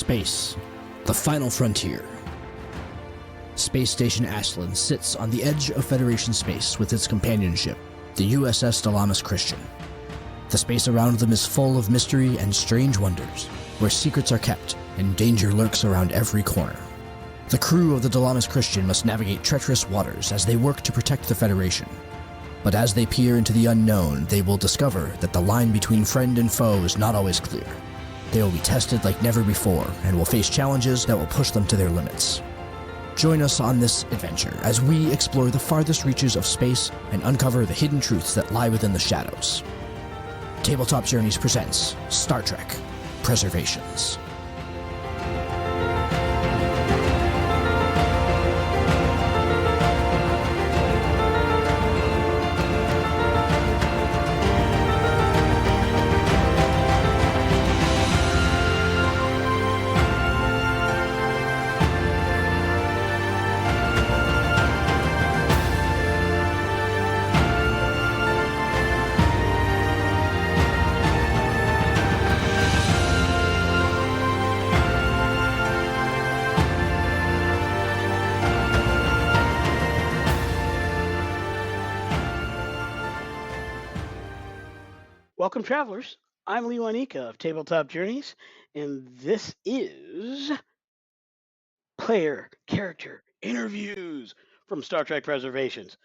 Space, the final frontier. Space Station Ashland sits on the edge of Federation space with its companion ship, the U.S.S. Dilamus Christian. The space around them is full of mystery and strange wonders, where secrets are kept and danger lurks around every corner. The crew of the Dilamus Christian must navigate treacherous waters as they work to protect the Federation. But as they peer into the unknown, they will discover that the line between friend and foe is not always clear. They will be tested like never before and will face challenges that will push them to their limits. Join us on this adventure as we explore the farthest reaches of space and uncover the hidden truths that lie within the shadows. Tabletop Journeys presents Star Trek Preservations. Welcome, travelers. I'm Lee Wanika of Tabletop Journeys, and this is Player Character Interviews from Star Trek Preservations.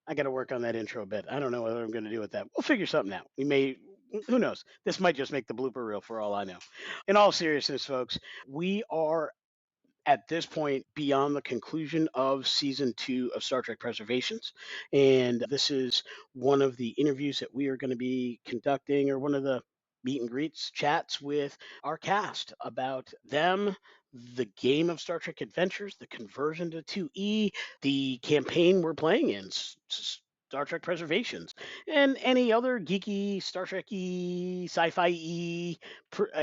I got to work on that intro a bit. I don't know what I'm going to do with that. We'll figure something out. Who knows? This might just make the blooper reel for all I know. In all seriousness, folks, we are at this point beyond the conclusion of season 2 of Star Trek Preservations. And this is one of the interviews that we are going to be conducting, or one of the meet and greets, chats with our cast about them, the game of Star Trek Adventures, the conversion to 2E, the campaign we're playing in, Star Trek Preservations, and any other geeky, Star Trek-y, sci-fi-y,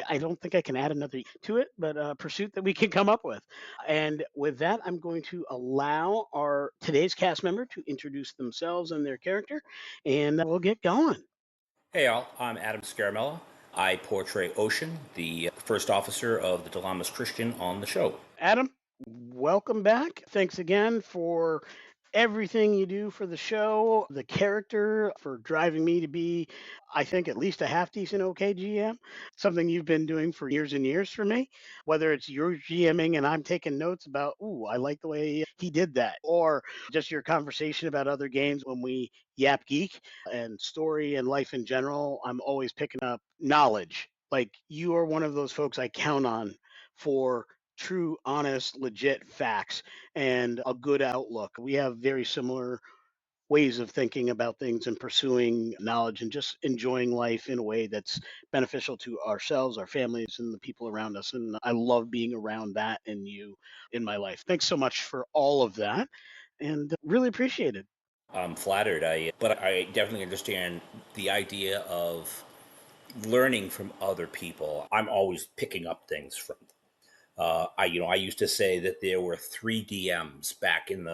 I don't think I can add another to it, but pursuit that we can come up with. And with that, I'm going to allow our today's cast member to introduce themselves and their character, and we'll get going. Hey all, I'm Adam Scaramella. I portray Oshen, the first officer of the Dilamus Christian on the show. Adam, welcome back. Thanks again for everything you do for the show, the character, for driving me to be, I think, at least a half decent okay GM, something you've been doing for years and years for me, whether it's your GMing and I'm taking notes about, ooh, I like the way he did that, or just your conversation about other games when we yap geek and story and life in general. I'm always picking up knowledge. Like, you are one of those folks I count on for true, honest, legit facts and a good outlook. We have very similar ways of thinking about things and pursuing knowledge and just enjoying life in a way that's beneficial to ourselves, our families, and the people around us. And I love being around that and you in my life. Thanks so much for all of that, and really appreciate it. I'm flattered, but I definitely understand the idea of learning from other people. I'm always picking up things from them. I used to say that there were 3 DMs back in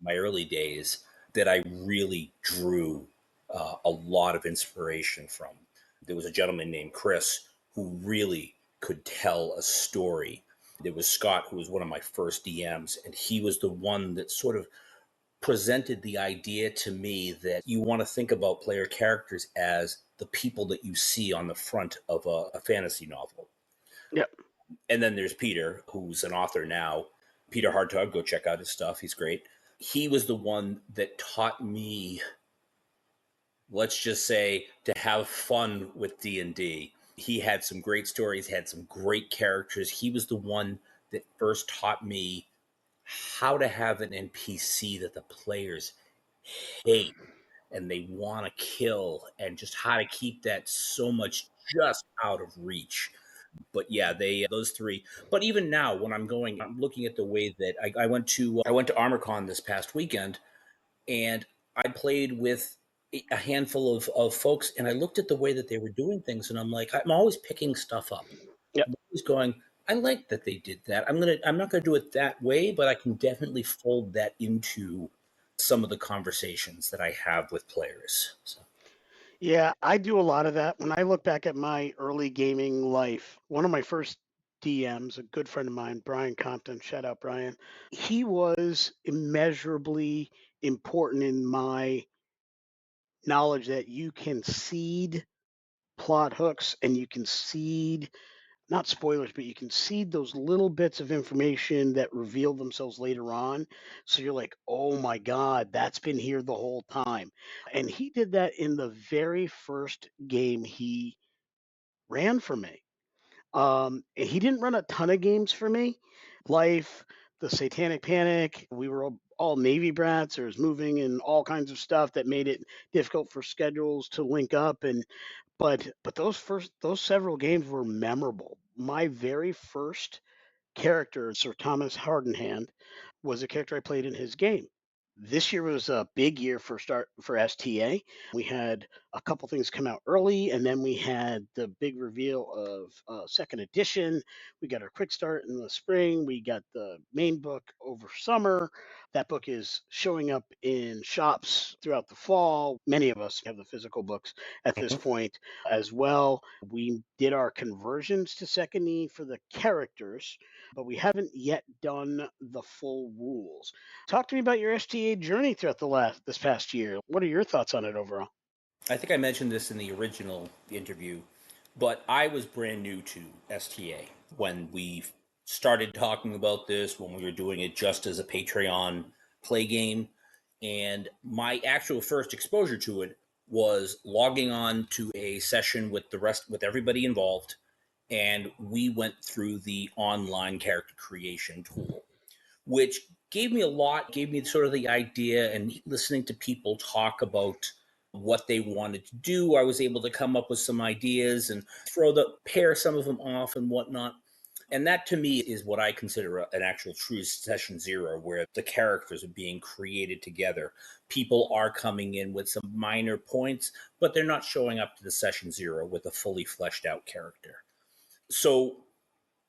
my early days that I really drew a lot of inspiration from. There was a gentleman named Chris who really could tell a story. There was Scott, who was one of my first DMs, and he was the one that sort of presented the idea to me that you want to think about player characters as the people that you see on the front of a fantasy novel. Yep. And then there's Peter, who's an author now. Peter Hartog, go check out his stuff. He's great. He was the one that taught me, let's just say, to have fun with D&D. He had some great stories, had some great characters. He was the one that first taught me how to have an NPC that the players hate and they want to kill, and just how to keep that so much just out of reach. But yeah, those 3. But even now, when I'm looking at the way that I went to ArmorCon this past weekend, and I played with a handful of folks, and I looked at the way that they were doing things, and I'm like, I'm always picking stuff up. Yep. I'm always going, I like that they did that. I'm not gonna do it that way, but I can definitely fold that into some of the conversations that I have with players. So. Yeah, I do a lot of that. When I look back at my early gaming life, one of my first DMs, a good friend of mine, Brian Compton, shout out Brian. He was immeasurably important in my knowledge that you can seed plot hooks and you can seed, not spoilers, but you can seed those little bits of information that reveal themselves later on. So you're like, oh my God, that's been here the whole time. And he did that in the very first game he ran for me. And he didn't run a ton of games for me. Life, the Satanic Panic, we were all Navy brats. There was moving and all kinds of stuff that made it difficult for schedules to link up. And but those several games were memorable. My very first character, Sir Thomas Hardenhand, was a character I played in his game. This year was a big year for STA. We had a couple things come out early, and then we had the big reveal of second edition. We got our quick start in the spring. We got the main book over summer. That book is showing up in shops throughout the fall. Many of us have the physical books at this point as well. We did our conversions to second E for the characters, but we haven't yet done the full rules. Talk to me about your STA journey throughout this past year. What are your thoughts on it overall? I think I mentioned this in the original interview, but I was brand new to STA when we started talking about this, when we were doing it just as a Patreon play game. And my actual first exposure to it was logging on to a session with everybody involved, and we went through the online character creation tool, which gave me sort of the idea, and listening to people talk about what they wanted to do, I was able to come up with some ideas and pair some of them off and whatnot. And that to me is what I consider an actual true session zero, where the characters are being created together. People are coming in with some minor points, but they're not showing up to the session zero with a fully fleshed out character. So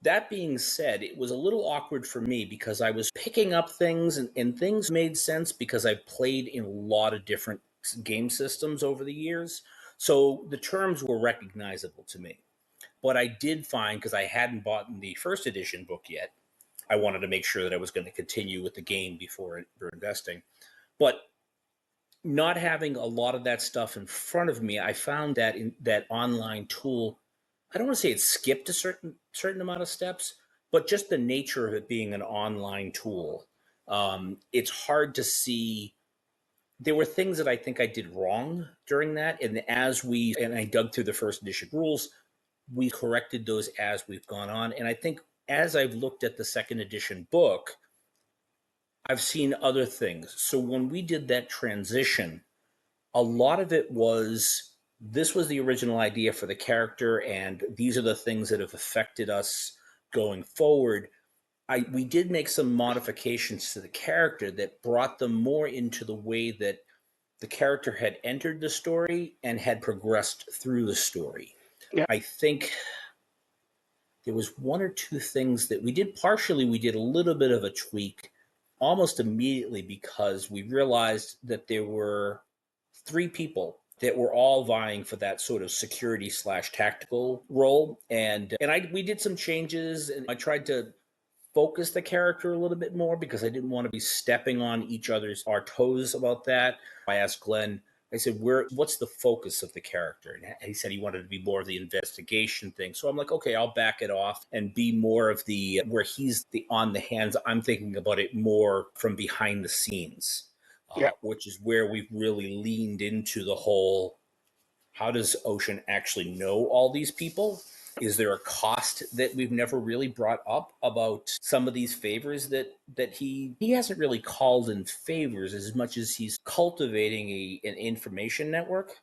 that being said, it was a little awkward for me because I was picking up things, and things made sense because I played in a lot of different game systems over the years. So the terms were recognizable to me. But I did find, because I hadn't bought the first edition book yet, I wanted to make sure that I was going to continue with the game before investing. But not having a lot of that stuff in front of me, I found that in that online tool, I don't want to say it skipped a certain amount of steps, but just the nature of it being an online tool, it's hard to see. There were things that I think I did wrong during that, and I dug through the first edition rules, we corrected those as we've gone on, and I think as I've looked at the second edition book, I've seen other things. So when we did that transition, a lot of it was, this was the original idea for the character, and these are the things that have affected us going forward. We did make some modifications to the character that brought them more into the way that the character had entered the story and had progressed through the story. Yeah. I think there was one or two things that we did partially. We did a little bit of a tweak almost immediately because we realized that there were three people that were all vying for that sort of security slash tactical role, and we did some changes, and I tried to focus the character a little bit more because I didn't want to be stepping on our toes about that. I asked Glenn, I said, what's the focus of the character? And he said he wanted to be more of the investigation thing. So I'm like, okay, I'll back it off and be more of where he's the on the hands. I'm thinking about it more from behind the scenes, Yeah. which is where we've really leaned into the whole, how does Oshen actually know all these people? Is there a cost that we've never really brought up about some of these favors that he hasn't really called in favors as much as he's cultivating an information network?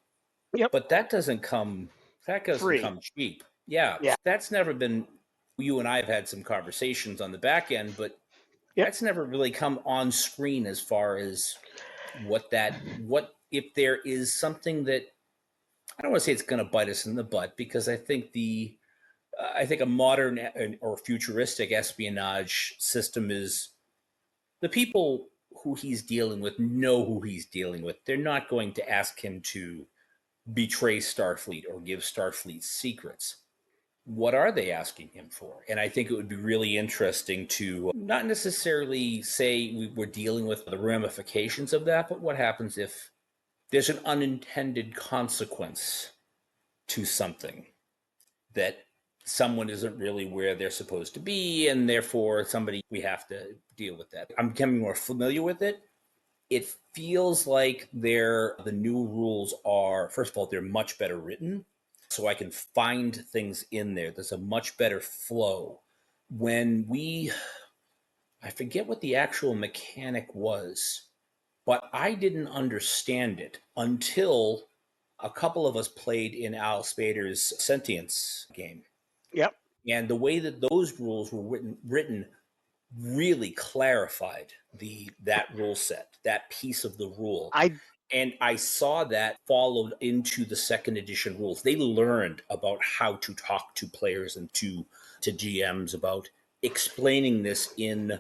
Yep. But that doesn't Free. come cheap. Yeah, Yeah. that's never been. You and I have had some conversations on the back end, but Yep. that's never really come on screen as far as what if there is something that, I don't want to say it's going to bite us in the butt, because I think a modern or futuristic espionage system is, the people who he's dealing with know who he's dealing with. They're not going to ask him to betray Starfleet or give Starfleet secrets. what are they asking him for? And I think it would be really interesting to not necessarily say we're dealing with the ramifications of that, but what happens if there's an unintended consequence to something, that someone isn't really where they're supposed to be, and therefore we have to deal with that. I'm becoming more familiar with it. It feels like the new rules are, first of all, they're much better written, so I can find things in there. There's a much better flow. When I forget what the actual mechanic was, but I didn't understand it until a couple of us played in Al Spader's Sentience game. Yep. And the way that those rules were written really clarified that rule set, that piece of the rule. I And I saw that followed into the second edition rules. They learned about how to talk to players and to GMs about explaining this in,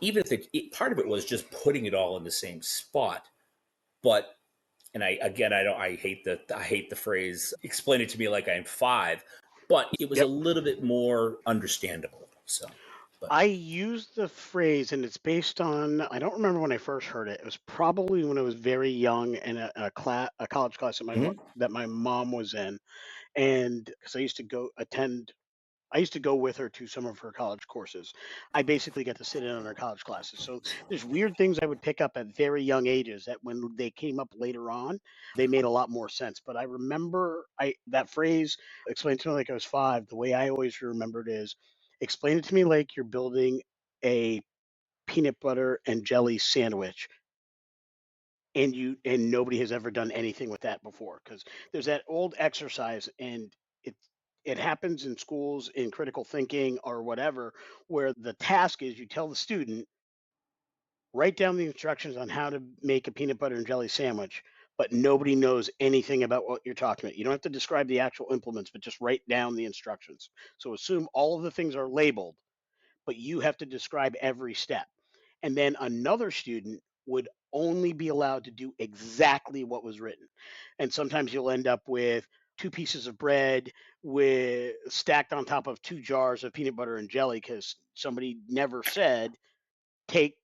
even if part of it was just putting it all in the same spot. But and I hate the phrase explain it to me like I'm five, but it was a Yep. little bit more understandable. So, but I use the phrase, and it's based on, I don't remember when I first heard it. It was probably when I was very young in a college class that Mhm. that my mom was in, and because I used to go with her to some of her college courses. I basically got to sit in on her college classes. So there's weird things I would pick up at very young ages that when they came up later on, they made a lot more sense. But I remember that phrase, explain to me like I was five, the way I always remembered is explain it to me like you're building a peanut butter and jelly sandwich and nobody has ever done anything with that before, because there's that old exercise, and it happens in schools in critical thinking or whatever, where the task is you tell the student, write down the instructions on how to make a peanut butter and jelly sandwich, but nobody knows anything about what you're talking about. You don't have to describe the actual implements, but just write down the instructions. So assume all of the things are labeled, but you have to describe every step. And then another student would only be allowed to do exactly what was written. And sometimes you'll end up with two pieces of bread with stacked on top of two jars of peanut butter and jelly because somebody never said take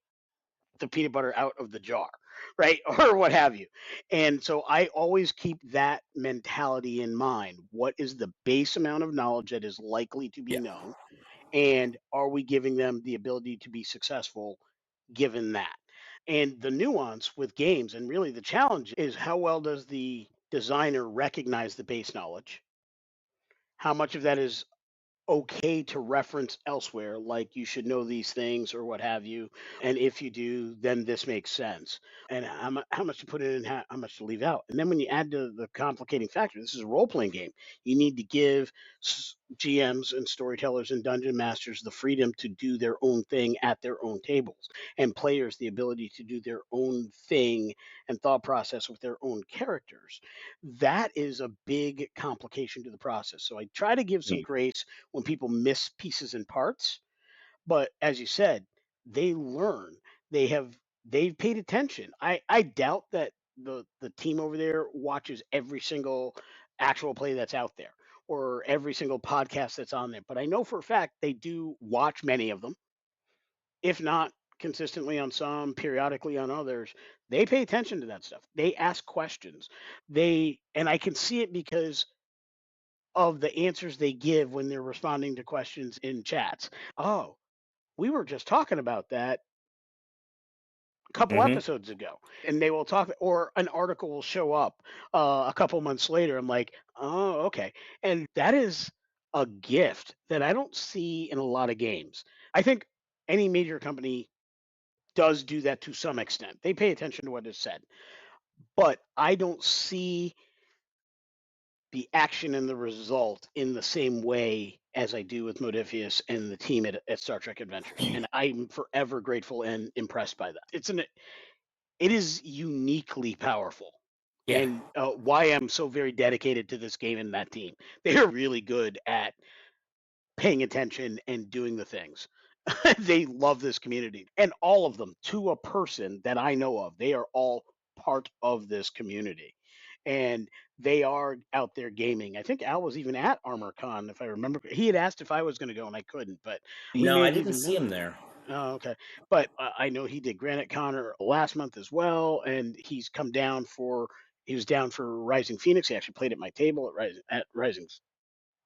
the peanut butter out of the jar, right? Or what have you. And so I always keep that mentality in mind. What is the base amount of knowledge that is likely to be Yeah, known? And are we giving them the ability to be successful given that? And the nuance with games, and really the challenge is how well does the designer recognize the base knowledge? How much of that is okay to reference elsewhere, like you should know these things or what have you. And if you do, then this makes sense. And how much to put in and how much to leave out. And then when you add to the complicating factor, this is a role playing game. You need to give GMs and storytellers and dungeon masters the freedom to do their own thing at their own tables, and players the ability to do their own thing and thought process with their own characters. That is a big complication to the process. So I try to give some yeah, grace when people miss pieces and parts. But as you said, they learn. They have they've paid attention. I doubt that the team over there watches every single actual play that's out there or every single podcast that's on there. But I know for a fact they do watch many of them, if not consistently on some, periodically on others. They pay attention to that stuff. They ask questions. And I can see it because of the answers they give when they're responding to questions in chats. Oh, we were just talking about that a couple hmm, episodes ago. And they will talk, or an article will show up a couple months later. I'm like, oh, okay. And that is a gift that I don't see in a lot of games. I think any major company does do that to some extent. They pay attention to what is said, but I don't see the action and the result in the same way as I do with Modifius and the team at Star Trek Adventures. And I'm forever grateful and impressed by that. It is uniquely powerful. yeah, And why I'm so very dedicated to this game and that team. They are really good at paying attention and doing the things. They love this community. And all of them, to a person that I know of, they are all part of this community. And they are out there gaming. I think Al was even at ArmorCon, if I remember. He had asked if I was going to go, and I couldn't, but he No, may I have didn't even see him known. there. Oh, okay. But I know he did Granite Con last month as well, and he's come down for. He was down for Rising Phoenix. He actually played at my table at Rising.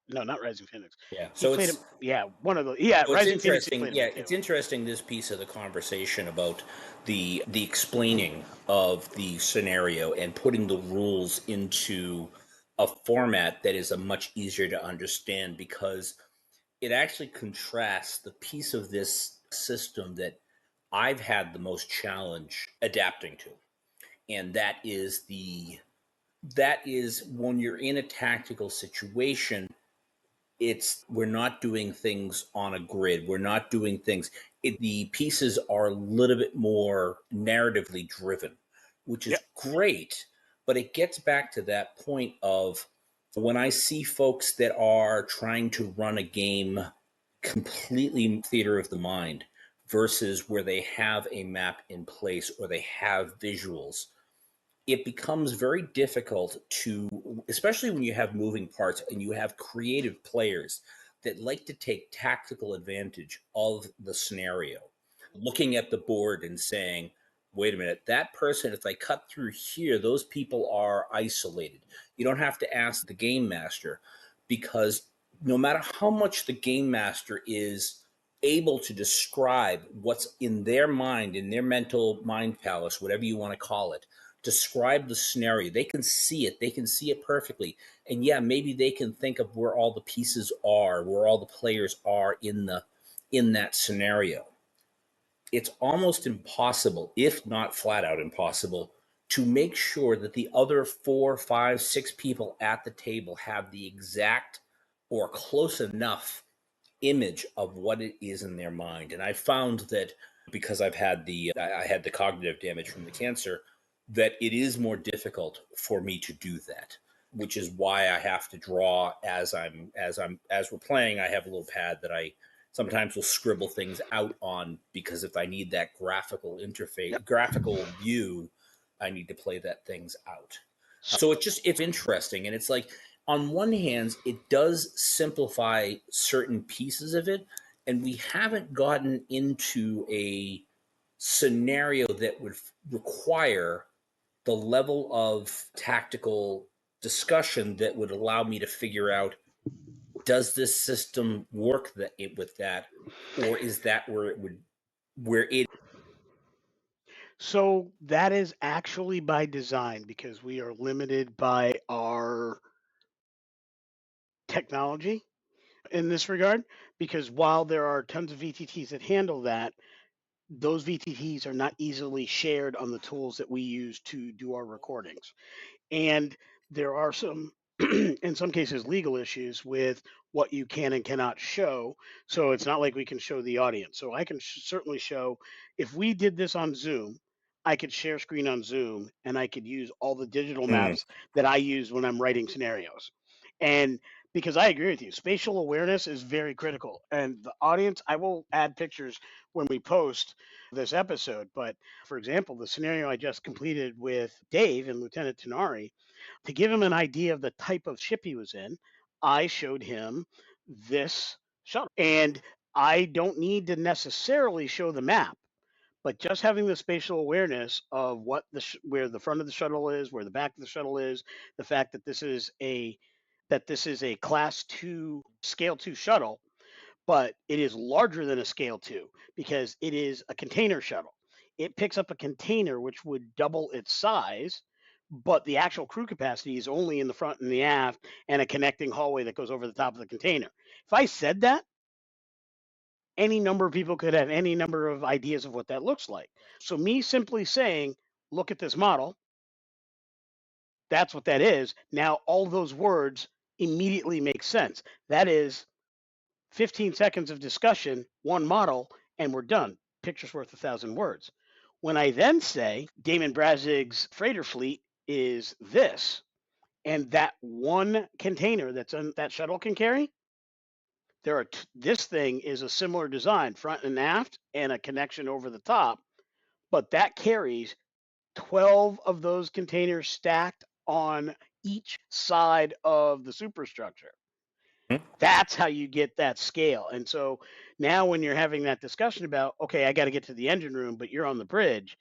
No, not Rising Phoenix. Yeah. He So played at it's one of those. Yeah, So it's Rising Phoenix. He interesting. played at my Yeah, it's table. interesting this piece of the conversation about the explaining of the scenario and putting the rules into a format that is a much easier to understand because it actually contrasts the piece of this system that I've had the most challenge adapting to. And that is when you're in a tactical situation, it's we're not doing things on a grid, we're not doing things the pieces are a little bit more narratively driven, which is Yep. great, but it gets back to that point of when I see folks that are trying to run a game completely theater of the mind versus where they have a map in place or they have visuals, it becomes very difficult to, especially when you have moving parts and you have creative players that like to take tactical advantage of the scenario, looking at the board and saying, wait a minute, that person, if I cut through here, those people are isolated. You don't have to ask the game master because no matter how much the game master is able to describe what's in their mind, in their mental mind palace, whatever you want to call it, describe the scenario. They can see it. They can see it perfectly. And yeah, maybe they can think of where all the pieces are, where all the players are in that scenario. It's almost impossible, if not flat out impossible, to make sure that the other 4, 5, 6 people at the table have the exact or close enough image of what it is in their mind. And I found that because I had the cognitive damage from the cancer, that it is more difficult for me to do that, which is why I have to draw as we're playing. I have a little pad that I sometimes will scribble things out on because if I need that Yep. graphical view, I need to play that things out. So it's interesting, and it's like on one hand, it does simplify certain pieces of it, and we haven't gotten into a scenario that would require the level of tactical discussion that would allow me to figure out, does this system work with that, or is that where it So that is actually by design because we are limited by our technology in this regard. Because while there are tons of VTTs that handle that, those VTTs are not easily shared on the tools that we use to do our recordings. And there are some, in some cases, legal issues with what you can and cannot show. So it's not like we can show the audience. So I can certainly show, if we did this on Zoom, I could share screen on Zoom and I could use all the digital Mm. maps that I use when I'm writing scenarios. And because I agree with you, spatial awareness is very critical. And the audience, I will add pictures when we post this episode. But for example, the scenario I just completed with Dave and Lieutenant Tenari, to give him an idea of the type of ship he was in, I showed him this shuttle. And I don't need to necessarily show the map, but just having the spatial awareness of what where the front of the shuttle is, where the back of the shuttle is, the fact that this is a class 2 scale 2 shuttle, but it is larger than a scale 2 because it is a container shuttle. It picks up a container which would double its size, but the actual crew capacity is only in the front and the aft and a connecting hallway that goes over the top of the container. If I said that, any number of people could have any number of ideas of what that looks like. So me simply saying, look at this model, that's what that is. Now all those words immediately make sense. That is 15 seconds of discussion, one model, and we're done. Picture's worth 1,000 words. When I then say Damon Brazig's freighter fleet is this, and that one container that shuttle can carry, this thing is a similar design, front and aft, and a connection over the top, but that carries 12 of those containers stacked on each side of the superstructure. Hmm? That's how you get that scale. And so now when you're having that discussion about, okay, I got to get to the engine room, but you're on the bridge,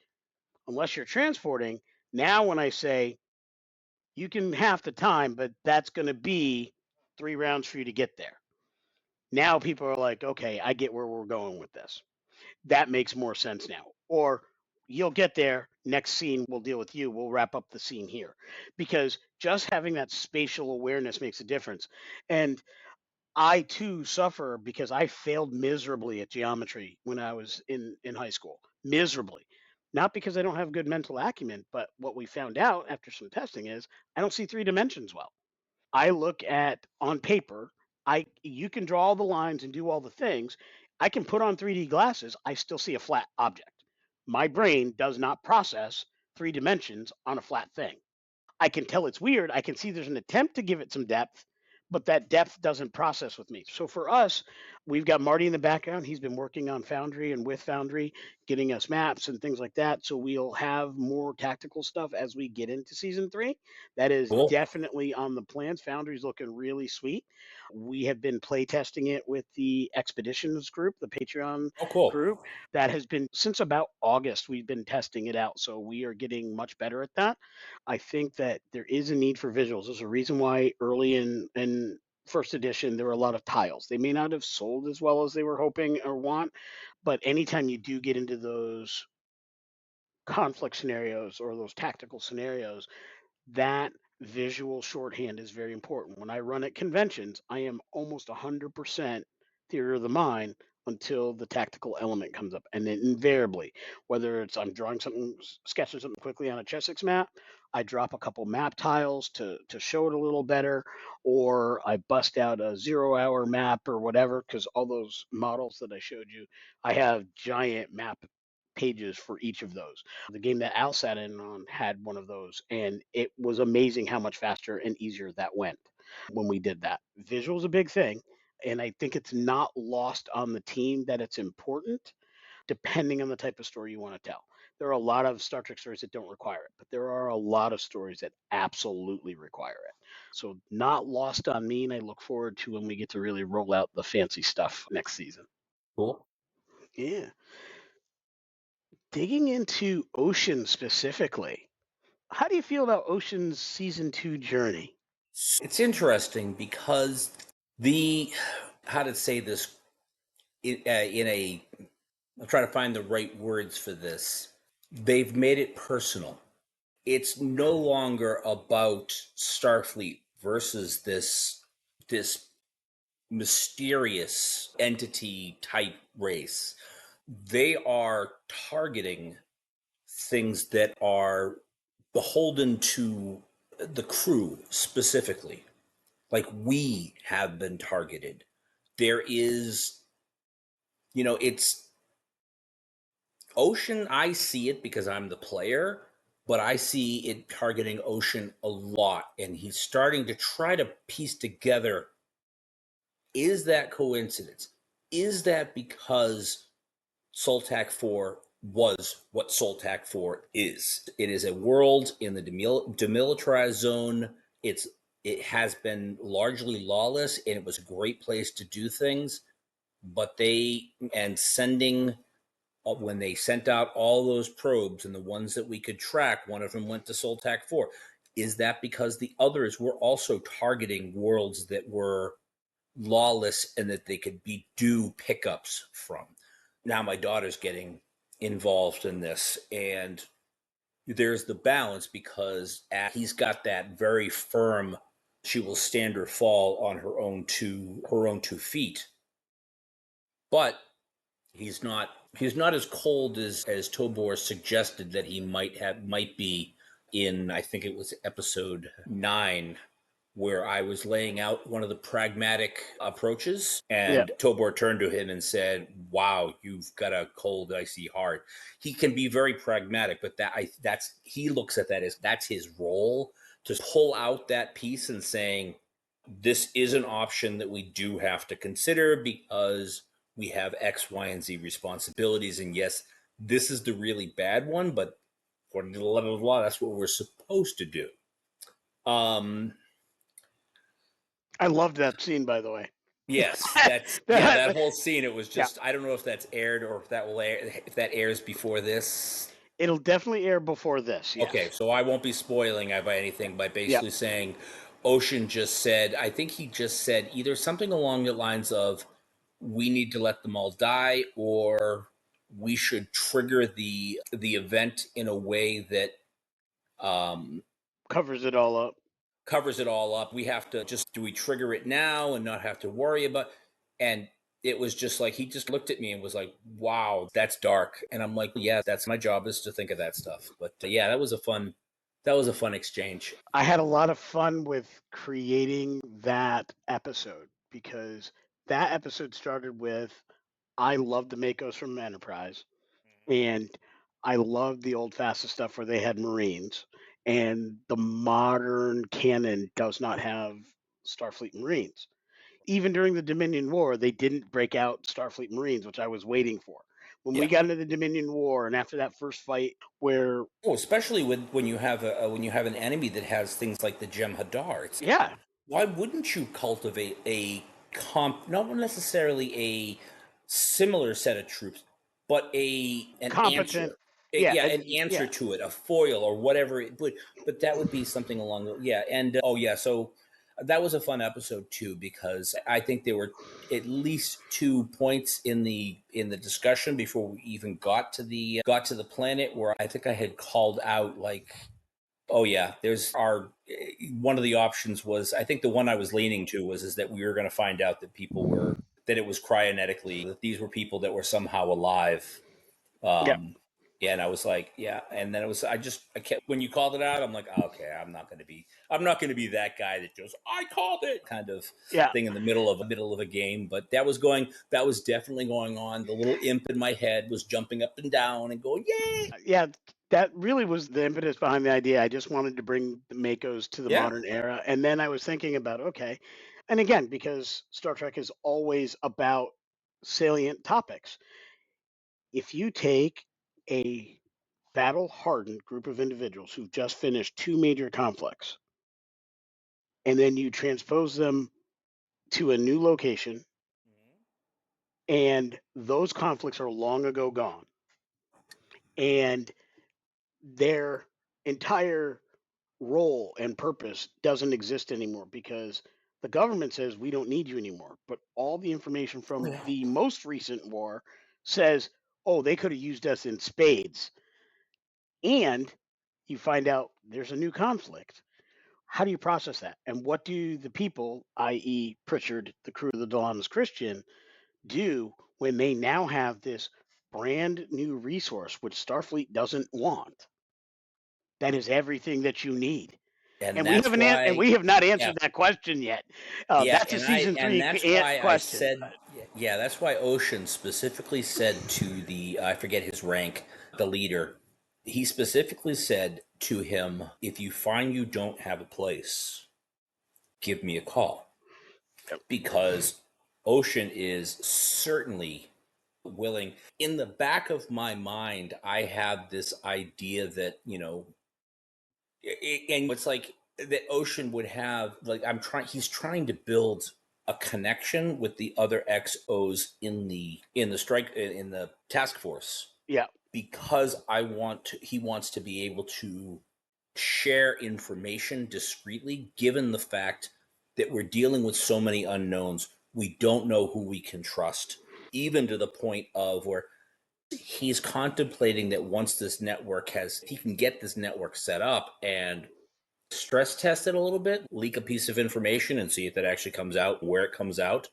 unless you're transporting, now when I say you can half the time, but that's going to be 3 rounds for you to get there. Now people are like, okay, I get where we're going with this. That makes more sense now. Or you'll get there, next scene we'll deal with you, we'll wrap up the scene here. Because just having that spatial awareness makes a difference. And I too suffer because I failed miserably at geometry when I was in high school. Miserably. Not because I don't have good mental acumen, but what we found out after some testing is I don't see 3 dimensions well. I look at on paper, I you can draw all the lines and do all the things. I can put on 3D glasses, I still see a flat object. My brain does not process 3 dimensions on a flat thing. I can tell it's weird. I can see there's an attempt to give it some depth, but that depth doesn't process with me. So for us, we've got Marty in the background. He's been working on Foundry and with Foundry, getting us maps and things like that. So we'll have more tactical stuff as we get into season 3. That is Cool. definitely on the plans. Foundry's looking really sweet. We have been play testing it with the Expeditions group, the Patreon Oh, cool. group. That has been since about August, we've been testing it out. So we are getting much better at that. I think that there is a need for visuals. There's a reason why early in first edition there were a lot of tiles. They may not have sold as well as they were hoping or want, but anytime you do get into those conflict scenarios or those tactical scenarios, that visual shorthand is very important. When I run at conventions, I am almost 100% theater of the mind until the tactical element comes up. And then invariably, whether it's I'm drawing something, sketching something quickly on a Chessex map, I drop a couple map tiles to show it a little better, or I bust out a 0 hour map or whatever, because all those models that I showed you, I have giant map pages for each of those. The game that Al sat in on had one of those, and it was amazing how much faster and easier that went when we did that. Visual's a big thing, and I think it's not lost on the team that it's important, depending on the type of story you want to tell. There are a lot of Star Trek stories that don't require it, but there are a lot of stories that absolutely require it. So, not lost on me, and I look forward to when we get to really roll out the fancy stuff next season. Cool. Yeah. Digging into Ocean specifically, how do you feel about Ocean's season 2 journey? It's interesting because the, how to say this I'll try to find the right words for this. They've made it personal. It's no longer about Starfleet versus this mysterious entity type race. They are targeting things that are beholden to the crew specifically. Like we have been targeted. There is, it's Ocean. I see it because I'm the player, but I see it targeting Ocean a lot. And he's starting to try to piece together, is that coincidence? Is that because Soltac 4 was what Soltac 4 is? It is a world in the demilitarized zone. It has been largely lawless, and it was a great place to do things. But sending when they sent out all those probes and the ones that we could track, one of them went to Soltac 4. Is that because the others were also targeting worlds that were lawless and that they could be due pickups from? Now my daughter's getting involved in this, and there's the balance because he's got that very firm, she will stand or fall on her own two feet. But he's not as cold as Tobor suggested that he might be in, I think it was episode 9, where I was laying out one of the pragmatic approaches, Yeah. and Tobor turned to him and said, "Wow, you've got a cold, icy heart." He can be very pragmatic, but he looks at that as that's his role, to pull out that piece and saying, "This is an option that we do have to consider because we have X, Y, and Z responsibilities, and yes, this is the really bad one, but according to the level of law, that's what we're supposed to do." I loved that scene, by the way. Yes, that whole scene. It was just I don't know if that's aired or if that will air, if that airs before this. It'll definitely air before this. Yes. Okay, so I won't be spoiling by anything by basically saying Oshen just said, I think he just said either something along the lines of we need to let them all die, or we should trigger the event in a way that covers it all up. We have to just, do we trigger it now and not have to worry about, and it was just like he just looked at me and was like, wow, that's dark. And I'm like, yeah, that's my job, is to think of that stuff. But yeah, that was a fun exchange. I had a lot of fun with creating that episode because that episode started with I love the Makos from Enterprise, and I love the old fashioned stuff where they had Marines, and the modern canon does not have Starfleet Marines. Even during the Dominion War, they didn't break out Starfleet Marines, which I was waiting for. When we got into the Dominion War, and after that first fight, where especially when you have an enemy that has things like the Jem'Hadar, why wouldn't you cultivate a not necessarily a similar set of troops, but an competent, answer to it, a foil or whatever it would. But that would be something along the and so that was a fun episode too, because I think there were at least 2 points in the discussion before we even got to the planet where I think I had called out like, oh yeah, there's our one of the options was, I think the one I was leaning to was is that we were going to find out that people were, that it was cryonetically, that these were people that were somehow alive. Yeah, and I was like, yeah, and then it was, I kept, when you called it out, I'm like, oh, okay, I'm not going to be that guy that goes, I called it, kind of thing in the middle of a game. But that was definitely going on. The little imp in my head was jumping up and down and going, yay! Yeah, that really was the impetus behind the idea. I just wanted to bring the Makos to the modern era, and then I was thinking about, okay, and again, because Star Trek is always about salient topics. If you take a battle-hardened group of individuals who just finished 2 major conflicts, and then you transpose them to a new location, and those conflicts are long ago gone, and their entire role and purpose doesn't exist anymore because the government says we don't need you anymore. But all the information from the most recent war says, oh, they could have used us in spades. And you find out there's a new conflict. How do you process that? And what do the people, i.e., Pritchard, the crew of the Dilamus Christian, do when they now have this brand new resource which Starfleet doesn't want? That is everything that you need. And we have not answered that question yet. That's a season 3 question. That's why Oshen specifically said to the, I forget his rank, the leader. He specifically said to him, if you find you don't have a place, give me a call. Because Oshen is certainly willing. In the back of my mind, I have this idea that, and it's like that Oshen would have, like, he's trying to build a connection with the other XOs in the task force. Yeah. Because he wants to be able to share information discreetly, given the fact that we're dealing with so many unknowns. We don't know who we can trust, even to the point of where he's contemplating that once he can get this network set up and stress test it a little bit, leak a piece of information and see if that actually comes out, where it comes out.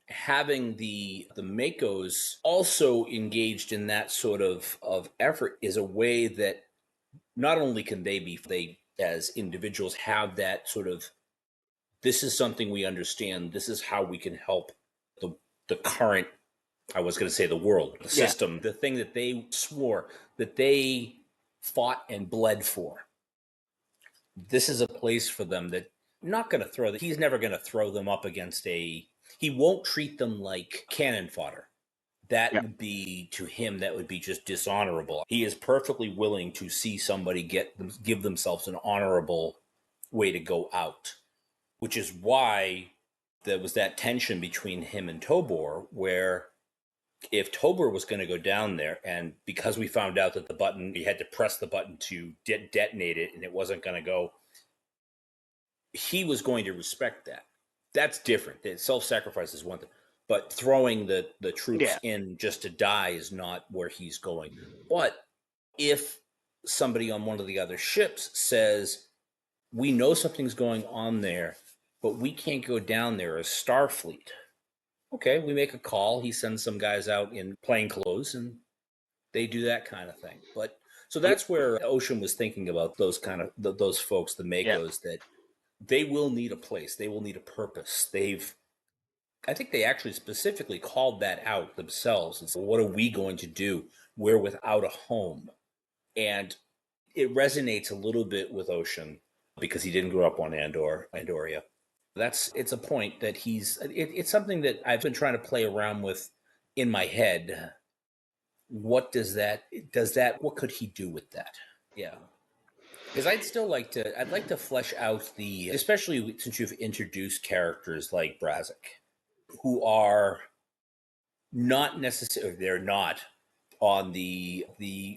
Having the Makos also engaged in that sort of effort is a way that not only can they as individuals have that sort of, this is something we understand, this is how we can help the current, I was going to say the world, the system, the thing that they swore, that they fought and bled for. This is a place for them that he's never going to throw them up against he won't treat them like cannon fodder. That would be, to him, that would be just dishonorable. He is perfectly willing to see somebody give themselves an honorable way to go out, which is why there was that tension between him and Tobor, where if Tobor was going to go down there, and because we found out that the button, we had to press the button to detonate it and it wasn't going to go, he was going to respect that. That's different. Self-sacrifice is one thing, but throwing the troops Yeah. in just to die is not where he's going. But if somebody on one of the other ships says, we know something's going on there, but we can't go down there as Starfleet. Okay, we make a call. He sends some guys out in plain clothes and they do that kind of thing. But so Yep. that's where Ocean was thinking about those kind of those folks, the Yeah. Makos, that they will need a place. They will need a purpose. I think they actually specifically called that out themselves. And so what are we going to do? We're without a home. And it resonates a little bit with Ocean because he didn't grow up on Andoria. It's a point that it's something that I've been trying to play around with in my head. What what could he do with that? Yeah. Because I'd like to flesh out especially since you've introduced characters like Brazic, who are not necessarily, they're not on the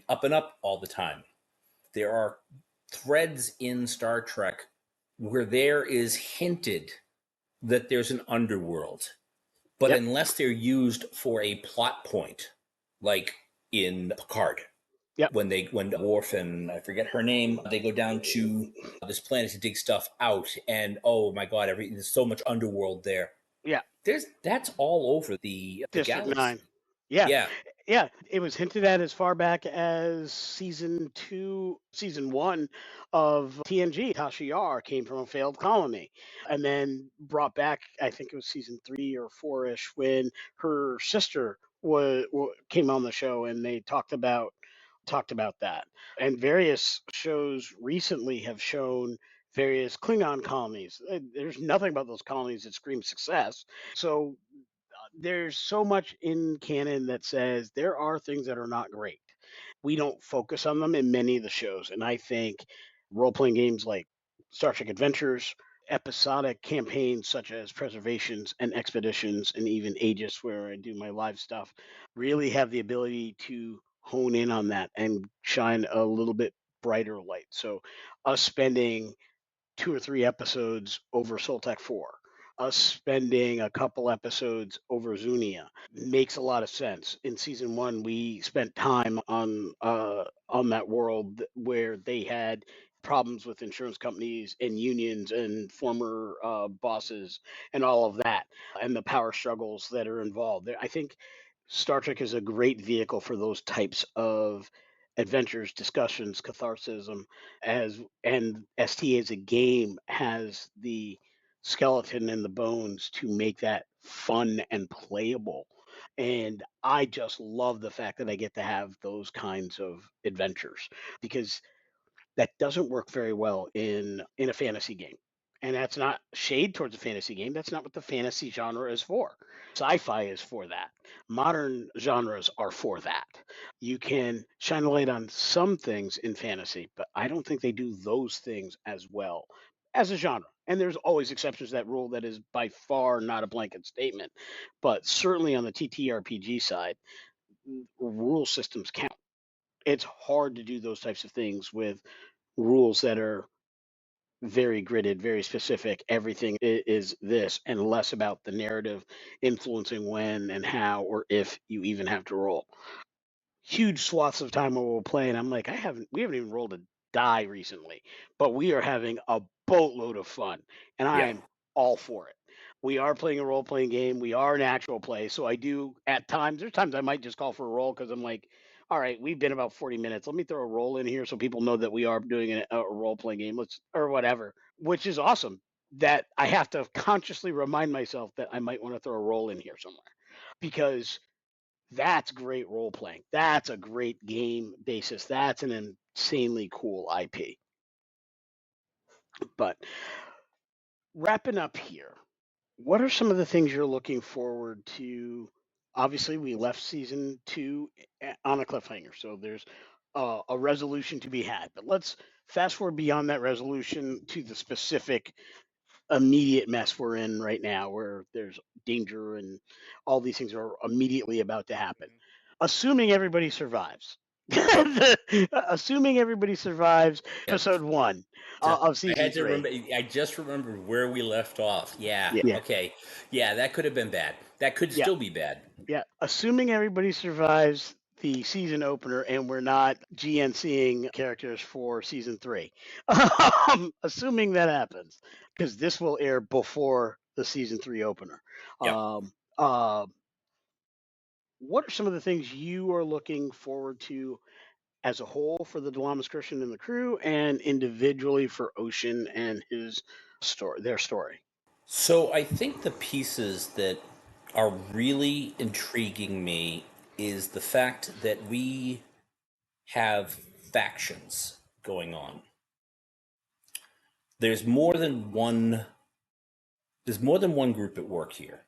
up and up all the time. There are threads in Star Trek where there is hinted that there's an underworld, but Yep. unless they're used for a plot point, like in Picard, Yep. when Worf and I forget her name, they go down to this planet to dig stuff out, and oh my god, there's so much underworld there. Yeah. That's all over the District galaxy. 9. Yeah. Yeah, Yeah. It was hinted at as far back as season 1 of TNG. Tasha Yar came from a failed colony and then brought back, I think it was season 3 or 4-ish, when her sister came on the show and they talked about that. And various shows recently have shown various Klingon colonies. There's nothing about those colonies that screams success. So there's so much in canon that says there are things that are not great. We don't focus on them in many of the shows. And I think role playing games like Star Trek Adventures, episodic campaigns such as Preservations and Expeditions, and even Aegis, where I do my live stuff, really have the ability to hone in on that and shine a little bit brighter light. So, us spending 2 or 3 episodes over Soltec 4, us spending a couple episodes over Zunia makes a lot of sense. In season 1, we spent time on that world where they had problems with insurance companies and unions and former bosses and all of that, and the power struggles that are involved. I think Star Trek is a great vehicle for those types of adventures, discussions, catharsis, and ST as a game has the skeleton and the bones to make that fun and playable. And I just love the fact that I get to have those kinds of adventures because that doesn't work very well in a fantasy game. And that's not shade towards a fantasy game. That's not what the fantasy genre is for. Sci-fi is for that. Modern genres are for that. You can shine a light on some things in fantasy, but I don't think they do those things as well as a genre. And there's always exceptions to that rule. That is by far not a blanket statement. But certainly on the TTRPG side, rule systems count. It's hard to do those types of things with rules that are very gridded, very specific. Everything is this, and less about the narrative influencing when and how or if you even have to roll. Huge swaths of time where we'll play, and I'm like, we haven't even rolled a die recently, but we are having a boatload of fun, and yeah, I'm all for it. We are playing a role playing game. We are an actual play, so I do at times. There's times I might just call for a roll because I'm like, all right, we've been about 40 minutes. Let me throw a roll in here so people know that we are doing a role playing game. Or whatever, which is awesome. That I have to consciously remind myself that I might want to throw a roll in here somewhere because that's great role playing. That's a great game basis. That's an insanely cool IP. But wrapping up here, what are some of the things you're looking forward to? Obviously, we left season 2 on a cliffhanger, so there's a resolution to be had. But let's fast forward beyond that resolution to the specific immediate mess we're in right now, where there's danger and all these things are immediately about to happen. Assuming everybody survives. Assuming everybody survives episode 1 of I season had to 3. remember. I just remembered where we left off. Yeah. Yeah. Okay. Yeah, that could have been bad. That could Yeah. still be bad. Yeah. Assuming everybody survives the season opener and we're not GNCing characters for season 3. Assuming that happens, because this will air before the season 3 opener. Yep. Uh, what are some of the things you are looking forward to as a whole for the Dilamus Christian and the crew, and individually for Oshen and his story, their story? So I think the pieces that are really intriguing me is the fact that we have factions going on. There's more than one. There's more than one group at work here.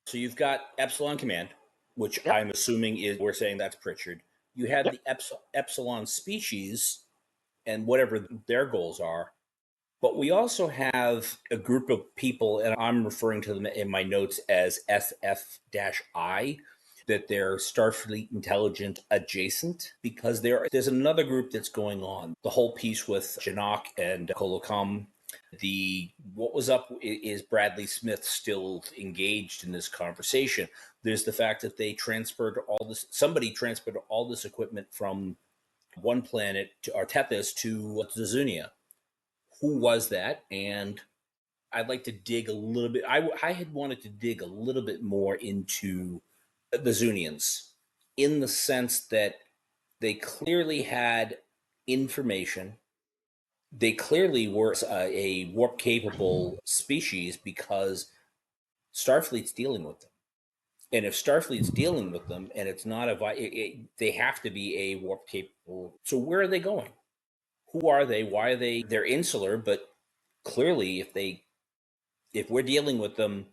So you've got Epsilon Command, which Yep. I'm assuming is we're saying that's Pritchard. You have Yep. the Epsilon species and whatever their goals are. But we also have a group of people, and I'm referring to them in my notes as SF-I, that they're Starfleet Intelligent Adjacent, because there's another group that's going on. The whole piece with Janak and Kolokam. What was up is Bradley Smith still engaged in this conversation. There's the fact that somebody transferred all this equipment from one planet to Artethys to Zazunia. Who was that? And I'd like to dig a little bit. I had wanted to dig a little bit more into the Zunians in the sense that they clearly had information. They clearly were a warp capable species because Starfleet's dealing with them. And if Starfleet's dealing with them and it's not they have to be a warp capable. So where are they going? Who are they? Why are they? They're insular, but clearly if we're dealing with them,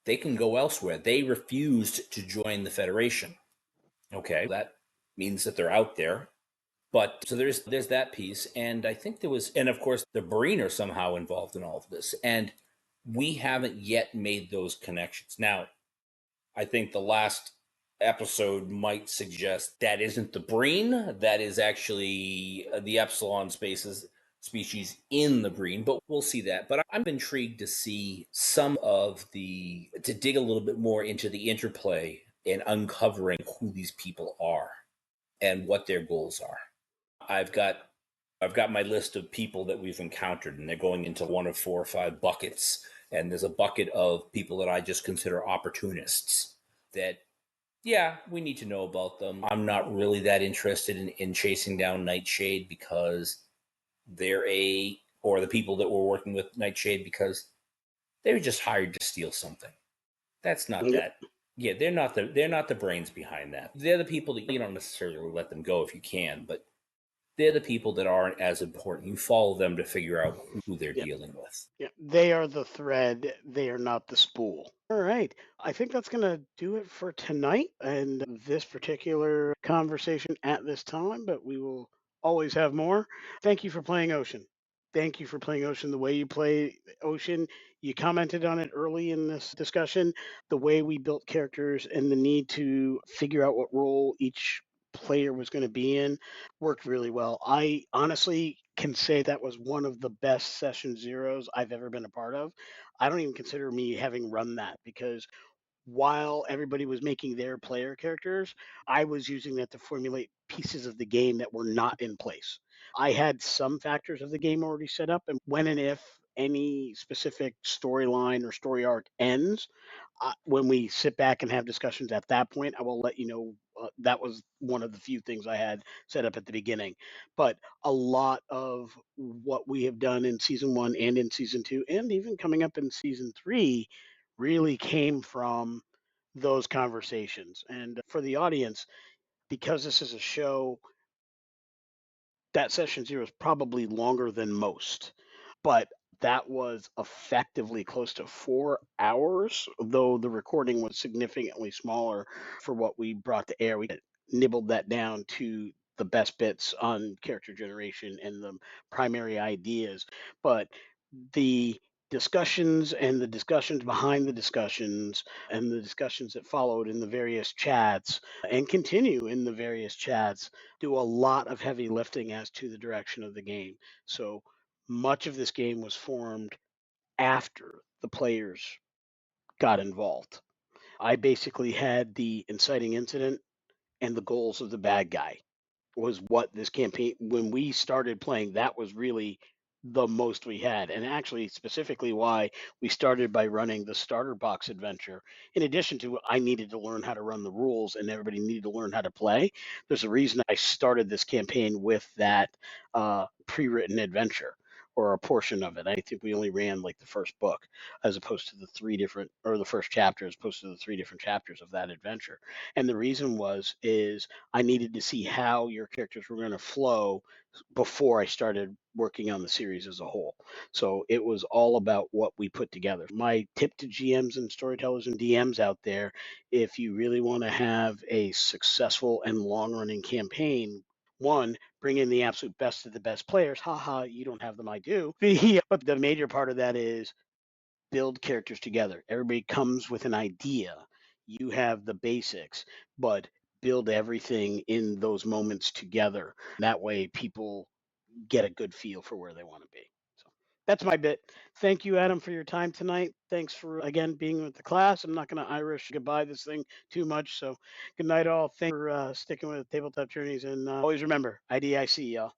they can go elsewhere. They refused to join the Federation. Okay, that means that they're out there. But so there's that piece, and I think and of course the Breen are somehow involved in all of this, and we haven't yet made those connections. Now, I think the last episode might suggest that isn't the Breen, that is actually the Epsilon species in the Breen, but we'll see that. But I'm intrigued to see to dig a little bit more into the interplay and uncovering who these people are and what their goals are. I've got my list of people that we've encountered, and they're going into one of 4 or 5 buckets. And there's a bucket of people that I just consider opportunists that, yeah, we need to know about them. I'm not really that interested in chasing down Nightshade because or the people that were working with Nightshade because they were just hired to steal something. That's not Yep. that. Yeah, they're not the brains behind that. They're the people that you don't necessarily let them go if you can, but they're the people that aren't as important. You follow them to figure out who they're Yep. dealing with. Yeah, they are the thread. They are not the spool. All right. I think that's going to do it for tonight and this particular conversation at this time, but we will always have more. Thank you for playing Oshen. Thank you for playing Oshen the way you play Oshen. You commented on it early in this discussion, the way we built characters and the need to figure out what role each player was going to be in worked really well. I honestly can say that was one of the best session zeros I've ever been a part of. I don't even consider me having run that because while everybody was making their player characters, I was using that to formulate pieces of the game that were not in place. I had some factors of the game already set up, and when and if any specific storyline or story arc ends, when we sit back and have discussions at that point, I will let you know that was one of the few things I had set up at the beginning. But a lot of what we have done in season 1 and in season 2, and even coming up in season 3, really came from those conversations. And for the audience, because this is a show, that session zero is probably longer than most, but that was effectively close to 4 hours, though the recording was significantly smaller for what we brought to air. We nibbled that down to the best bits on character generation and the primary ideas, but the discussions and the discussions behind the discussions and the discussions that followed in the various chats and continue in the various chats do a lot of heavy lifting as to the direction of the game. So much of this game was formed after the players got involved. I basically had the inciting incident and the goals of the bad guy was what this campaign, when we started playing, that was really the most we had. And actually, specifically, why we started by running the starter box adventure. In addition to, I needed to learn how to run the rules and everybody needed to learn how to play. There's a reason I started this campaign with that pre written adventure or a portion of it. I think we only ran like the first book as opposed to the three different, or the first chapter as opposed to the three different chapters of that adventure. And the reason is I needed to see how your characters were going to flow before I started working on the series as a whole. So it was all about what we put together. My tip to GMs and storytellers and DMs out there, if you really want to have a successful and long running campaign, one, bring in the absolute best of the best players. Haha, you don't have them, I do. But the major part of that is build characters together. Everybody comes with an idea. You have the basics, but build everything in those moments together. That way people get a good feel for where they want to be. So that's my bit. Thank you, Adam, for your time tonight. Thanks for, again, being with the class. I'm not going to Irish goodbye this thing too much. So good night, all. Thanks for sticking with Tabletop Journeys. And always remember, IDIC, y'all.